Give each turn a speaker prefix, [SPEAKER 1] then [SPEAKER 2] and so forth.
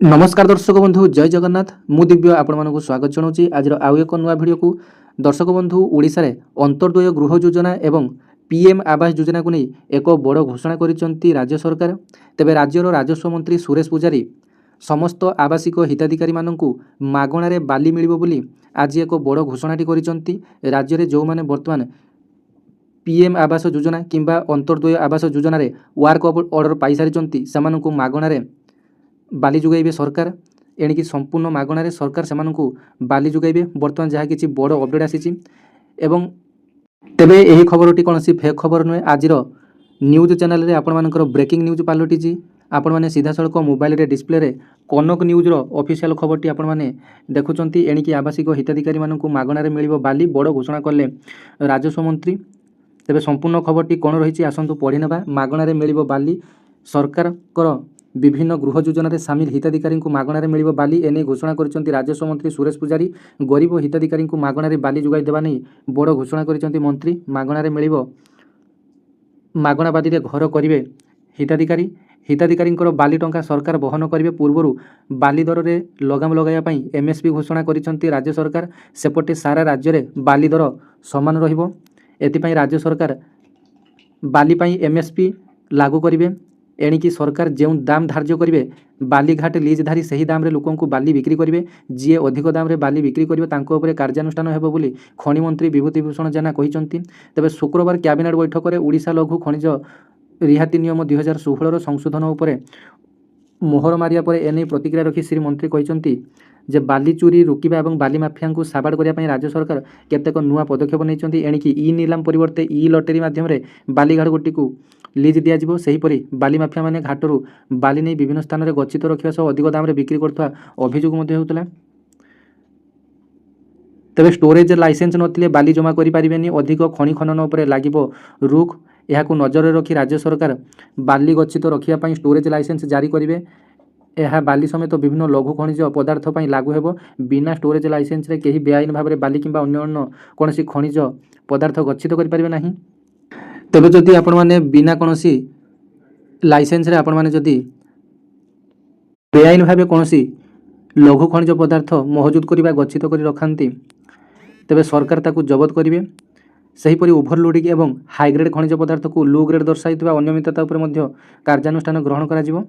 [SPEAKER 1] नमस्कार दर्शक बंधु जय जगन्नाथ मु दिव्य आपण मानक स्वागत जनाऊँगी आज आउ एक नुआ भिडियो को दर्शक बंधु ओडिशा रे अंत्योदय गृह योजना एवं पीएम आवास योजना को नहीं एक बड़ घोषणा करिसेंती राज्य सरकार। तेबे राज्यर राजस्व मंत्री सुरेश पुजारी समस्त आवासिक हिताधिकारी माननकु मागणारे बाली मिलिबो बोली आज एक बड़ घोषणाटी करिसेंती। राज्य रे जो माने वर्तमान पीएम आवास योजना किंबा अंत्योदय आवास योजना रे वर्क ऑर्डर पाई सारिसेंती सेमानकु मागणारे बाली जुगाइबे सरकार। एणिकी संपूर्ण मागणारे सरकार सेमानकु बाली जुगाइबे। बर्तमान जहाँ किसी बड़ अपडेट आसी एवं तेबे यही खबरटी कौन सी फेक खबर नुहे। आजिर न्यूज चैनल रे आपण मानकर ब्रेकिंग न्यूज पालटिची। आपण माने सीधा सड़क मोबाइल रे डिस्प्ले रे कनक न्यूज रो ऑफिशियल खबरटी आपण माने देखुचंती। एणिकी आवासिक हिताधिकारी मानकु मागणारे मिलिबो बाली बड़ घोषणा करले राजस्व मंत्री। तेबे संपूर्ण खबरटी कौन रही आसतु पढ़ी नेबा। मागणारे मिलिबो बाली सरकार विभिन्न गृह योजना सामिल हिताधिकारी मागणारे मिलिबो बाली एने घोषणा करिसेंती राजस्व मंत्री सुरेश पुजारी। गरीब हिताधिकारी मागणारे बाली जुगाई देबा नहीं बड़ घोषणा करिसेंती मंत्री। मागणारे मिलिबो मागणा बादी रे घर करिवे हिताधिकारी। हिताधिकारी बाली टंका सरकार बहन करिवे। पूर्वरु बाली दर रे लगाम लगाया पई एमएसपी घोषणा करिसेंती राज्य सरकार। सेपटे सारा राज्य रे बाली दर समान रहिबो। एथिपई राज्य सरकार बाली पई एमएसपी लागू करिवे। एणिकी सरकार जो दाम धार्य करेंगे बालीघाट लीजधारी से ही दाम रे लोक बाली बिक्री करेंगे। जी अधिक दाम रे बाली बिक्री करेंगे कार्यानुष्ठान हेबो बोली खनि मंत्री विभूतिभूषण जेना कहिसेंती। तेबे शुक्रवार कैबिनेट बैठक में ओडिशा लघु खनिज रिहाती नियम 2016 संशोधन उपरे मोहर मारिया पर एने प्रतिक्रिया रखी श्री मंत्री कहिसेंती जे बाली चोरी रोकिबा एवं बाली माफिया को साबाड़ करने राज्य सरकार केतेक नुआ पदक्षेप नहीं। एणिकी ई नीलाम परिवर्ते ई लटेरी माध्यम बालीघाट गोटी को लीज दिज्व। सेहीपरि बाली माफिया माने घाटरू बाली नहीं विभिन्न स्थान में गच्छित रखा सह अधिक दाम बिक्री करथवा अभियोग होता। तेबे स्टोरेज लाइसेंस नथिले बाली जमा करि परिबेनी। अधिक खनि खनन उपरे लागिबो रुख। एहाकु नजर रखी राज्य सरकार बाली गच्छित रखिया पई स्टोरेज लाइसेंस जारी करिवे। यह बाली समेत विभिन्न लघु खनिज पदार्थ पर लागू हेबो। बिना स्टोरेज लाइसेंस रे केही बेआईन भाव में बाली किंबा अन्य कौन खनिज पदार्थ गच्छित करि परिबे नाही। तेबे जदि आपण माने बिना कोनोसी लाइसेंस रे आपण माने जदि बेआईन भाव कौन लघु खनिज पदार्थ महजूद करवा गच्छित कर रखती तेबे सरकार ताकू जबत करेंगे। सेहीपरि ओभरलोडिंग एवं हाईग्रेड खनिज पदार्थ को लो ग्रेड दर्शाई अनियमितता उपर कार्यानुष्ठान ग्रहण करा जिवो।